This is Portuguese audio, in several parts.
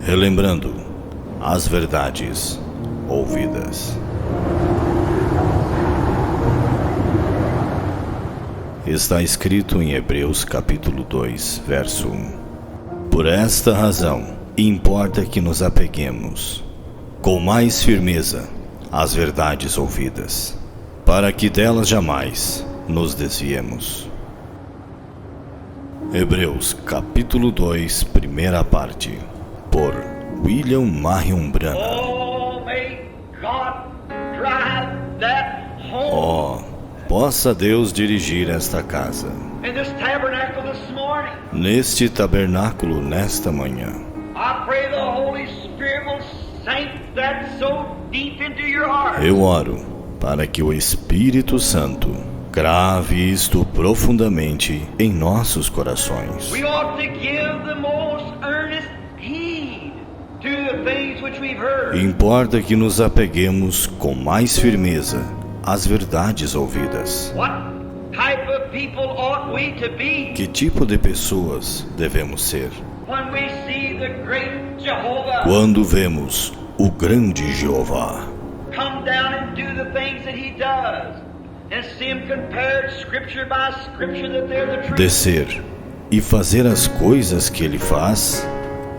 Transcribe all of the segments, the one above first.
relembrando as verdades ouvidas. Está escrito em Hebreus capítulo 2, verso 1. Por esta razão, importa que nos apeguemos com mais firmeza às verdades ouvidas, para que delas jamais nos desviemos. Hebreus capítulo 2, primeira parte, por William Marion Branham. Possa Deus dirigir esta casa, neste tabernáculo nesta manhã. Eu oro para que o Espírito Santo grave isto profundamente em nossos corações. Importa que nos apeguemos com mais firmeza às verdades ouvidas. Que tipo de pessoas devemos ser quando vemos o grande Jeová descer e fazer as coisas que ele faz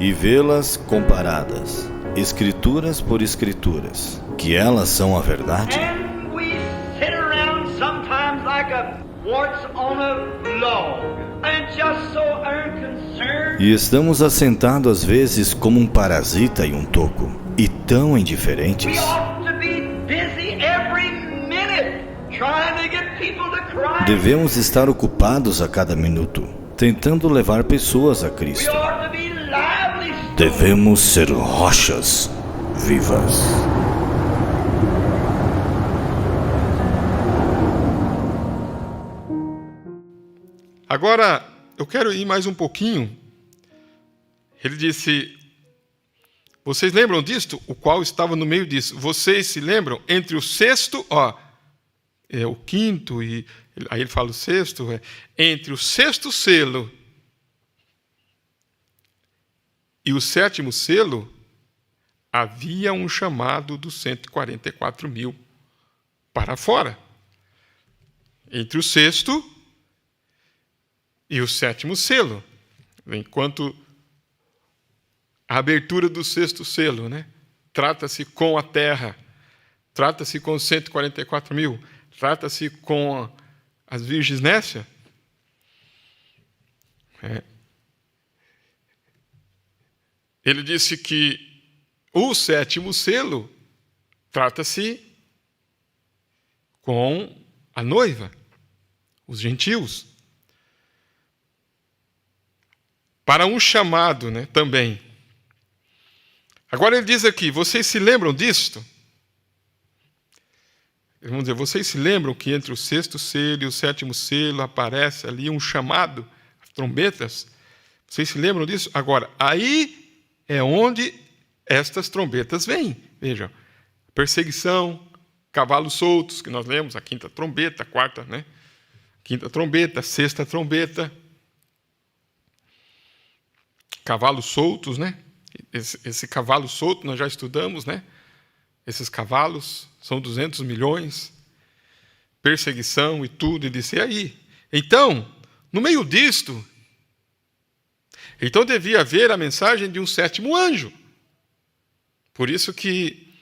e vê-las comparadas, escrituras por escrituras, que elas são a verdade? E estamos assentados às vezes como um parasita em um toco, e tão indiferentes. Devemos estar ocupados a cada minuto, tentando levar pessoas a Cristo. Devemos ser rochas vivas. Agora, eu quero ir mais um pouquinho. Ele disse, vocês lembram disto? O qual estava no meio disso. Vocês se lembram? Entre o sexto, o quinto, e aí ele fala o sexto, entre o sexto selo e o sétimo selo, havia um chamado dos 144 mil para fora. Entre o sexto e o sétimo selo, enquanto a abertura do sexto selo, trata-se com a terra, trata-se com os 144 mil, trata-se com as virgens nécias. Ele disse que o sétimo selo trata-se com a noiva, os gentios. Para um chamado, também. Agora ele diz aqui, vocês se lembram disto? Vamos dizer, vocês se lembram que entre o sexto selo e o sétimo selo aparece ali um chamado, as trombetas? Vocês se lembram disso? Agora, aí é onde estas trombetas vêm. Vejam, perseguição, cavalos soltos, que nós lemos, a quinta trombeta, a quarta, quinta trombeta, sexta trombeta. Cavalos soltos, Esse cavalo solto nós já estudamos, Esses cavalos são 200 milhões. Perseguição e tudo, e disse, e aí? Então, no meio disto, então devia haver a mensagem de um sétimo anjo. Por isso que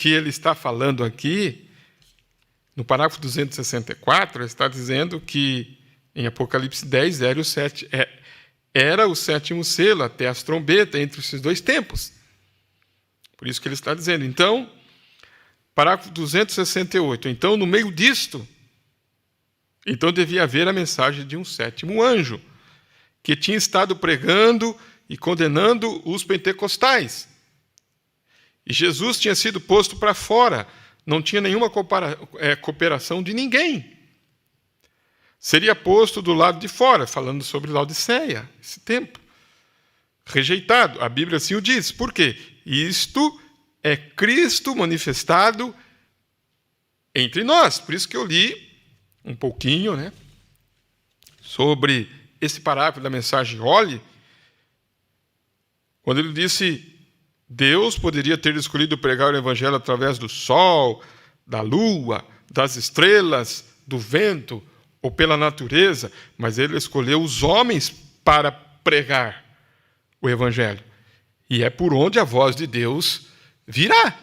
ele está falando aqui, no parágrafo 264, ele está dizendo que em Apocalipse 10, era o sétimo selo, até as trombetas, entre esses dois tempos. Por isso que ele está dizendo. Então, parágrafo 268. Então, no meio disto, então devia haver a mensagem de um sétimo anjo, que tinha estado pregando e condenando os pentecostais. E Jesus tinha sido posto para fora, não tinha nenhuma cooperação de ninguém. Seria posto do lado de fora, falando sobre Laodiceia, esse tempo. Rejeitado, a Bíblia assim o diz. Por quê? Isto é Cristo manifestado entre nós. Por isso que eu li um pouquinho, sobre esse parágrafo da mensagem. Olhe, quando ele disse: Deus poderia ter escolhido pregar o evangelho através do sol, da lua, das estrelas, do vento ou pela natureza, mas ele escolheu os homens para pregar o evangelho. E é por onde a voz de Deus virá.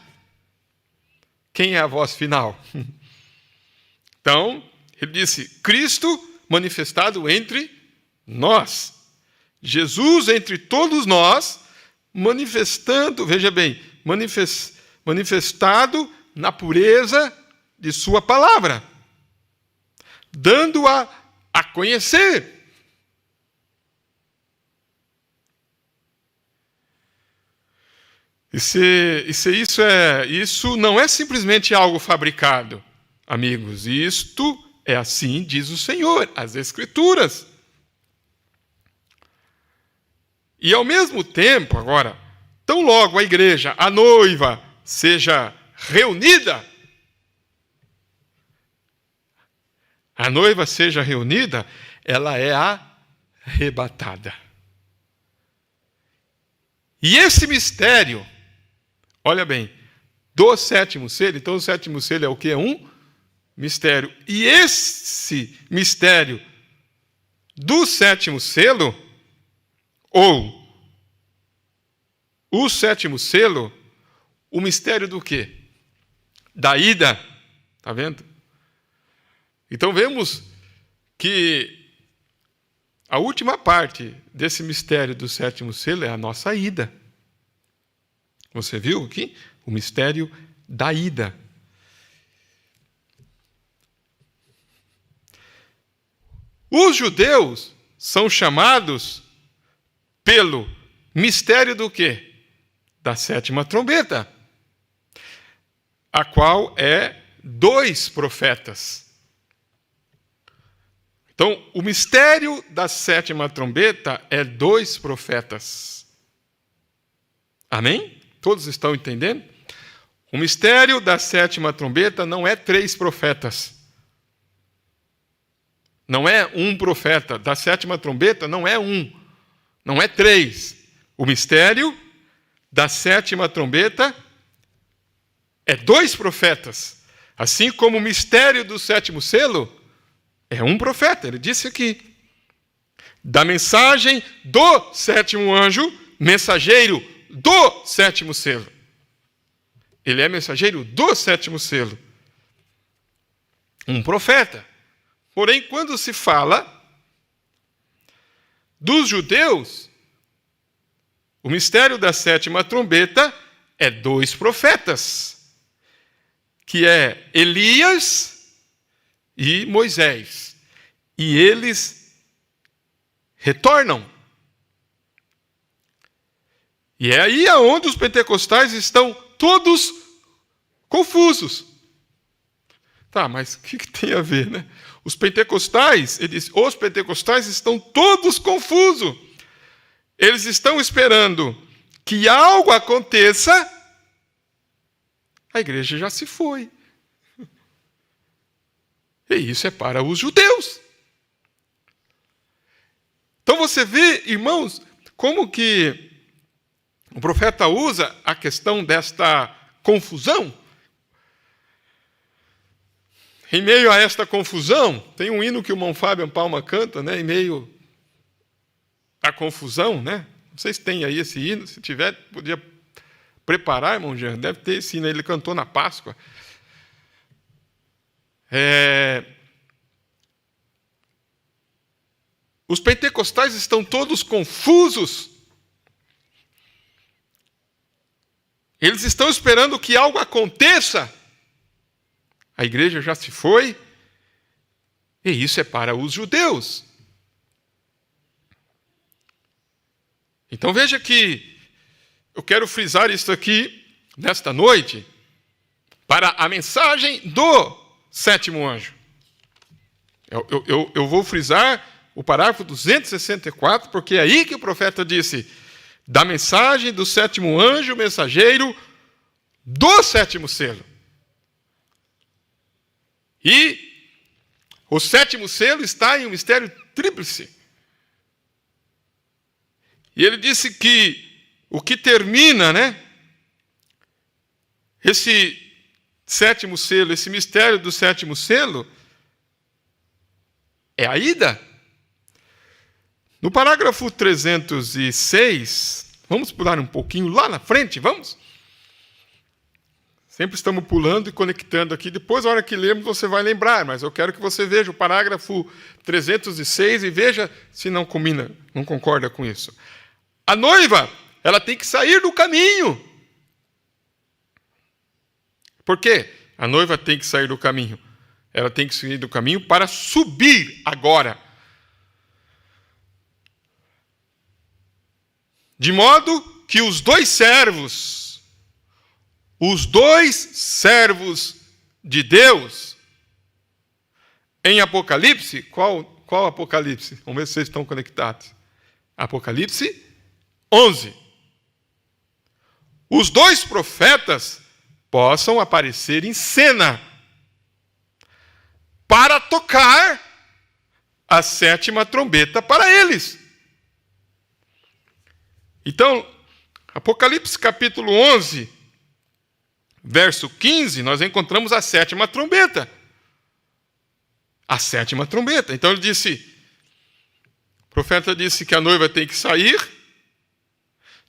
Quem é a voz final? Então, ele disse: Cristo manifestado entre nós. Jesus entre todos nós, manifestando, veja bem, manifestado na pureza de sua palavra, dando-a a conhecer. Isso não é simplesmente algo fabricado, amigos. Isto é assim, diz o Senhor, as Escrituras. E ao mesmo tempo, agora, tão logo a igreja, a noiva, seja reunida, ela é arrebatada. E esse mistério, olha bem, do sétimo selo, então o sétimo selo é o quê? Um mistério. E esse mistério do sétimo selo, ou o sétimo selo, o mistério do quê? Da ida. Está vendo? Então vemos que a última parte desse mistério do sétimo selo é a nossa ida. Você viu aqui? O mistério da ida. Os judeus são chamados pelo mistério do quê? Da sétima trombeta, a qual é 2 profetas. Então, o mistério da sétima trombeta é 2 profetas. Amém? Todos estão entendendo? O mistério da sétima trombeta não é 3 profetas. Não é um profeta. Da sétima trombeta não é 1. Não é 3. O mistério da sétima trombeta é 2 profetas. Assim como o mistério do sétimo selo é 1 profeta. Ele disse aqui. Da mensagem do sétimo anjo, mensageiro do sétimo selo. Ele é mensageiro do sétimo selo. 1 profeta. Porém, quando se fala dos judeus, o mistério da sétima trombeta é 2 profetas, que é Elias e Moisés. E eles retornam. E é aí aonde os pentecostais estão todos confusos. Tá, mas o que tem a ver, né? Os pentecostais estão todos confusos. Eles estão esperando que algo aconteça, a igreja já se foi. E isso é para os judeus. Então você vê, irmãos, como que o profeta usa a questão desta confusão. Em meio a esta confusão, tem um hino que o irmão Fábio Palma canta, né? Em meio à confusão, né? Não sei se tem aí esse hino, se tiver, podia preparar, irmão Jean, deve ter esse hino, ele cantou na Páscoa. Os pentecostais estão todos confusos. Eles estão esperando que algo aconteça. A igreja já se foi, e isso é para os judeus. Então veja que eu quero frisar isso aqui nesta noite para a mensagem do sétimo anjo. Eu vou frisar o parágrafo 264, porque é aí que o profeta disse: da mensagem do sétimo anjo, mensageiro do sétimo selo. E o sétimo selo está em um mistério tríplice. E ele disse que o que termina, né? Esse sétimo selo, esse mistério do sétimo selo, é a ida. No parágrafo 306, vamos pular um pouquinho lá na frente, vamos? Sempre estamos pulando e conectando aqui. Depois, na hora que lermos, você vai lembrar, mas eu quero que você veja o parágrafo 306 e veja se não combina, não concorda com isso. A noiva, ela tem que sair do caminho. Por quê? A noiva tem que sair do caminho. Ela tem que sair do caminho para subir agora. De modo que os dois servos de Deus, em Apocalipse, qual Apocalipse? Vamos ver se vocês estão conectados. Apocalipse 11. Os dois profetas possam aparecer em cena para tocar a sétima trombeta para eles. Então, Apocalipse capítulo 11, verso 15, nós encontramos a sétima trombeta. A sétima trombeta. Então o profeta disse que a noiva tem que sair,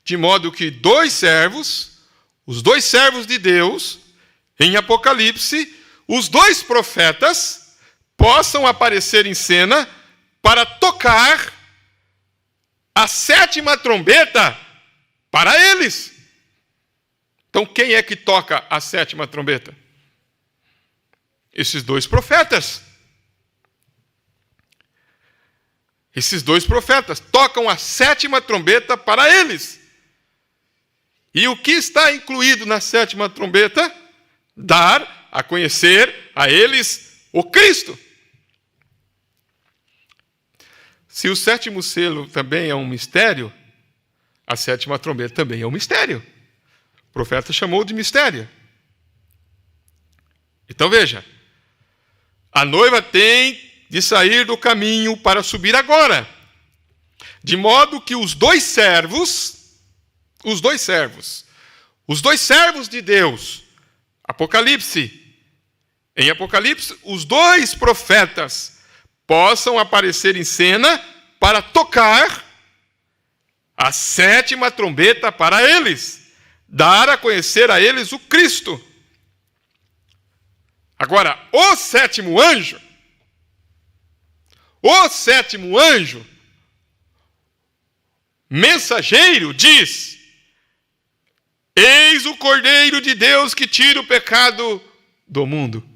de modo que os dois servos de Deus, em Apocalipse, os dois profetas, possam aparecer em cena para tocar a sétima trombeta para eles. Então, quem é que toca a sétima trombeta? Esses dois profetas. Esses dois profetas tocam a sétima trombeta para eles. E o que está incluído na sétima trombeta? Dar a conhecer a eles o Cristo. Se o sétimo selo também é um mistério, a sétima trombeta também é um mistério. O profeta chamou de mistério. Então veja, a noiva tem de sair do caminho para subir agora, de modo que os dois servos de Deus, em Apocalipse, os dois profetas possam aparecer em cena para tocar a sétima trombeta para eles, dar a conhecer a eles o Cristo. Agora, o sétimo anjo, mensageiro, diz: eis o Cordeiro de Deus que tira o pecado do mundo.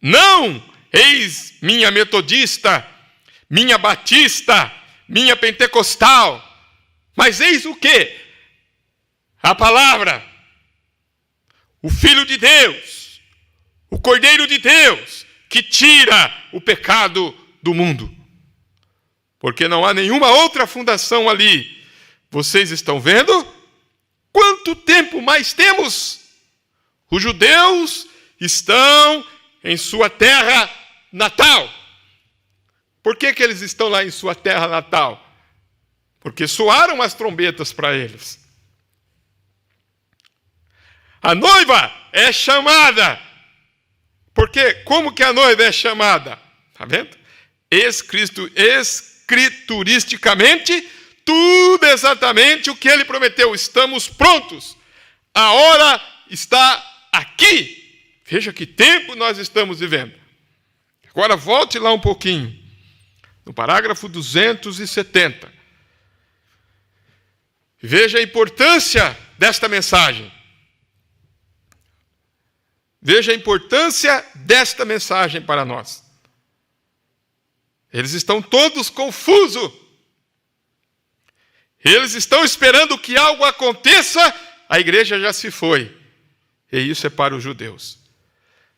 Não, eis minha metodista, minha batista, minha pentecostal, mas eis o quê? A palavra, o Filho de Deus, o Cordeiro de Deus, que tira o pecado do mundo. Porque não há nenhuma outra fundação ali. Vocês estão vendo? Quanto tempo mais temos? Os judeus estão em sua terra natal. Por que eles estão lá em sua terra natal? Porque soaram as trombetas para eles. A noiva é chamada. Porque como que a noiva é chamada? Está vendo? Escrituristicamente, tudo exatamente o que ele prometeu. Estamos prontos. A hora está aqui. Veja que tempo nós estamos vivendo. Agora volte lá um pouquinho. No parágrafo 270. Veja a importância desta mensagem. Veja a importância desta mensagem para nós. Eles estão todos confusos. Eles estão esperando que algo aconteça, a igreja já se foi. E isso é para os judeus.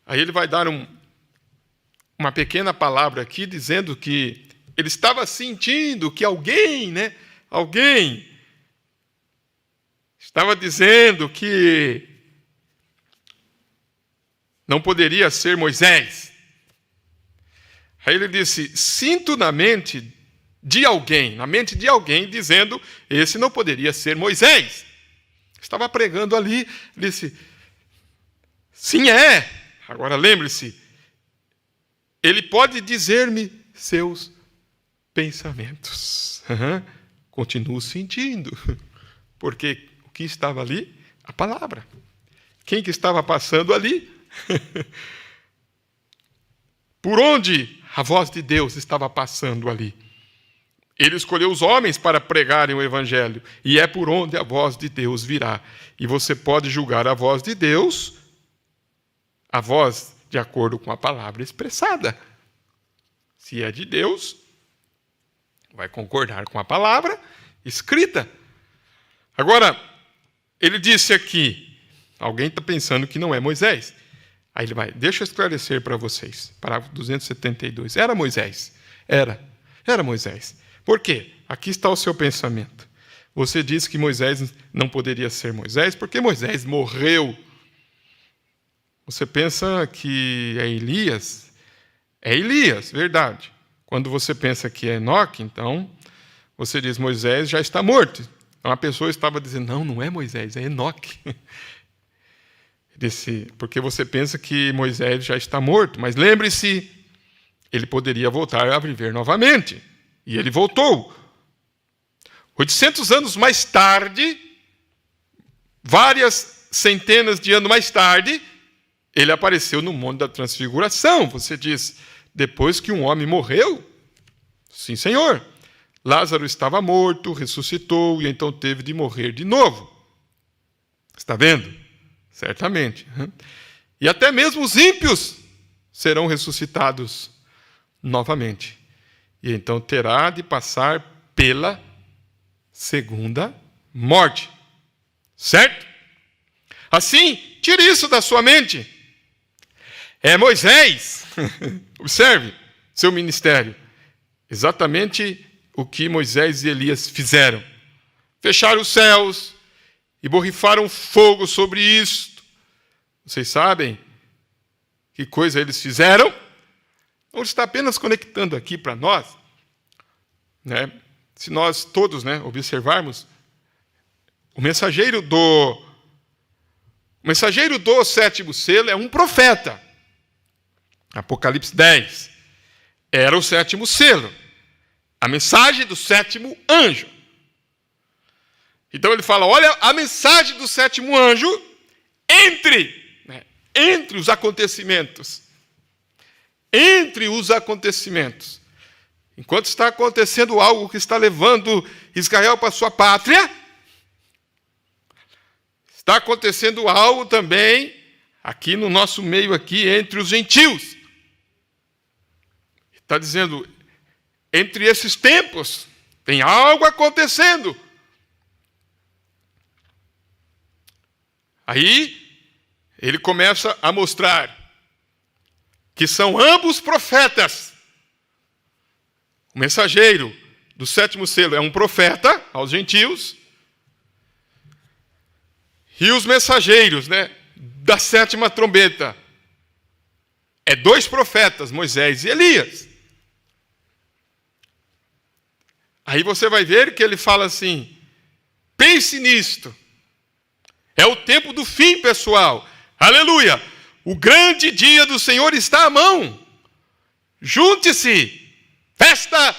Aí ele vai dar uma pequena palavra aqui, dizendo que ele estava sentindo que alguém estava dizendo que não poderia ser Moisés. Aí ele disse: sinto na mente de alguém, na mente de alguém, dizendo: esse não poderia ser Moisés. Estava pregando ali, disse: sim, é. Agora lembre-se, ele pode dizer-me seus pensamentos. Continuo sentindo, porque o que estava ali? A palavra. Quem que estava passando ali? Por onde a voz de Deus estava passando ali? Ele escolheu os homens para pregarem o evangelho, e é por onde a voz de Deus virá. E você pode julgar a voz de Deus, a voz de acordo com a palavra expressada. Se é de Deus, vai concordar com a palavra escrita. Agora, ele disse aqui, alguém está pensando que não é Moisés. Aí ele vai: deixa eu esclarecer para vocês. Parágrafo 272. Era Moisés. Era Moisés. Por quê? Aqui está o seu pensamento. Você disse que Moisés não poderia ser Moisés porque Moisés morreu. Você pensa que é Elias? É Elias, verdade. Quando você pensa que é Enoque, então, você diz: Moisés já está morto. Então a pessoa estava dizendo: não é Moisés, é Enoque. Porque você pensa que Moisés já está morto. Mas lembre-se, ele poderia voltar a viver novamente. E ele voltou. 800 anos mais tarde, várias centenas de anos mais tarde, ele apareceu no Monte da Transfiguração. Você diz: depois que um homem morreu? Sim, Senhor. Lázaro estava morto, ressuscitou, e então teve de morrer de novo. Está vendo? Certamente. E até mesmo os ímpios serão ressuscitados novamente. E então terá de passar pela segunda morte. Certo? Assim, tire isso da sua mente. É Moisés, observe, seu ministério. Exatamente o que Moisés e Elias fizeram. Fecharam os céus e borrifaram fogo sobre isto. Vocês sabem que coisa eles fizeram? Ele está apenas conectando aqui para nós, né? Se nós todos, né, observarmos, o mensageiro do sétimo selo é um profeta. Apocalipse 10. Era o sétimo selo. A mensagem do sétimo anjo. Então ele fala: olha a mensagem do sétimo anjo entre os acontecimentos. Entre os acontecimentos. Enquanto está acontecendo algo que está levando Israel para sua pátria, está acontecendo algo também aqui no nosso meio, aqui entre os gentios. Está dizendo: entre esses tempos tem algo acontecendo. Aí ele começa a mostrar que são ambos profetas. O mensageiro do sétimo selo é um profeta aos gentios, e os mensageiros, né, da sétima trombeta é 2 profetas, Moisés e Elias. Aí você vai ver que ele fala assim: pense nisto. É o tempo do fim, pessoal. Aleluia! O grande dia do Senhor está à mão. Junte-se. Festa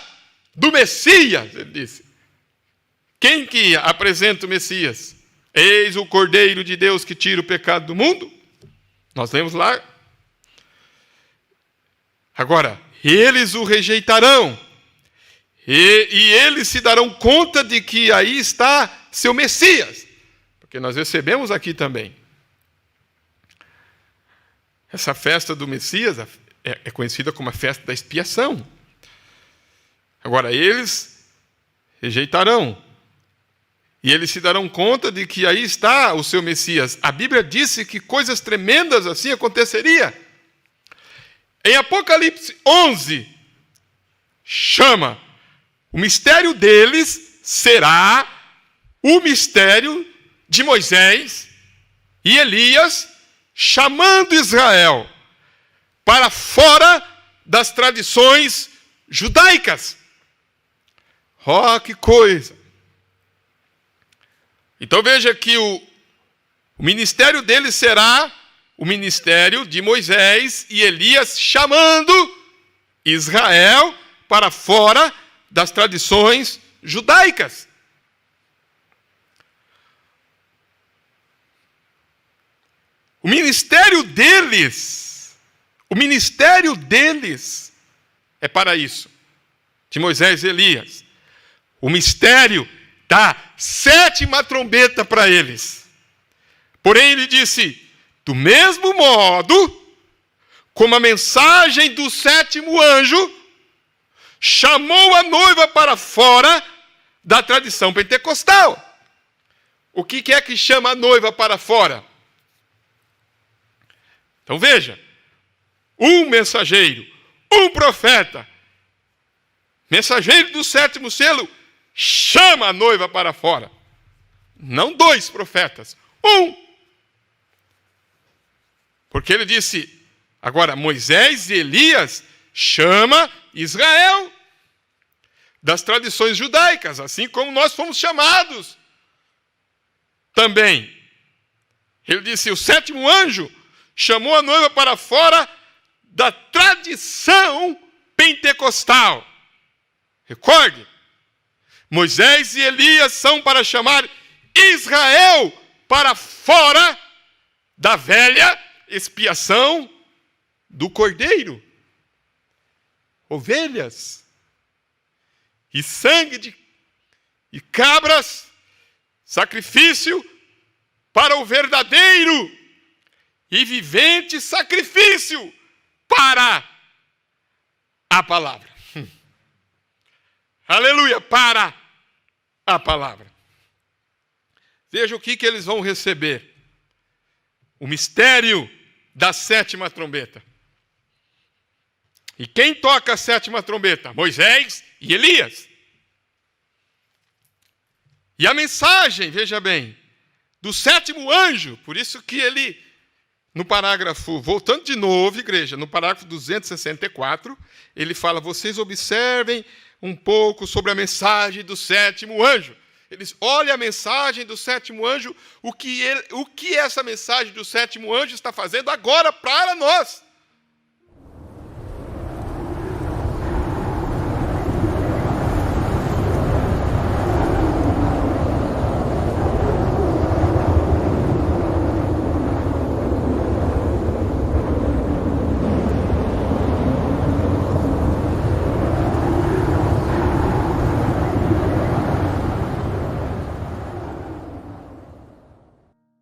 do Messias, ele disse. Quem que apresenta o Messias? Eis o Cordeiro de Deus que tira o pecado do mundo. Nós lemos lá. Agora, eles o rejeitarão. E eles se darão conta de que aí está seu Messias. Porque nós recebemos aqui também. Essa festa do Messias é conhecida como a festa da expiação. Agora, eles rejeitarão. E eles se darão conta de que aí está o seu Messias. A Bíblia disse que coisas tremendas assim aconteceria. Em Apocalipse 11, chama, o mistério deles será o mistério de Moisés e Elias chamando Israel para fora das tradições judaicas. Ó, que coisa! Então veja que o ministério deles será o ministério de Moisés e Elias chamando Israel para fora das tradições judaicas. O ministério deles é para isso, de Moisés e Elias. O mistério da 7ª trombeta para eles. Porém, ele disse, do mesmo modo, como a mensagem do 7º anjo chamou a noiva para fora da tradição pentecostal. O que é que chama a noiva para fora? Então veja, um mensageiro, um profeta, mensageiro do 7º selo, chama a noiva para fora. Não 2 profetas, um. Porque ele disse, agora Moisés e Elias chama Israel das tradições judaicas, assim como nós fomos chamados também. Ele disse, o 7º anjo chamou a noiva para fora da tradição pentecostal. Recorde, Moisés e Elias são para chamar Israel para fora da velha expiação do cordeiro. Ovelhas e sangue de cabras, sacrifício para o verdadeiro e vivente sacrifício para a palavra. Aleluia, para a palavra. Veja o que eles vão receber. O mistério da 7ª trombeta. E quem toca a 7ª trombeta? Moisés e Elias. E a mensagem, veja bem, do 7º anjo, por isso que ele, no parágrafo, voltando de novo, igreja, no parágrafo 264, ele fala, vocês observem um pouco sobre a mensagem do 7º anjo. Eles olham a mensagem do 7º anjo, o que essa mensagem do 7º anjo está fazendo agora para nós.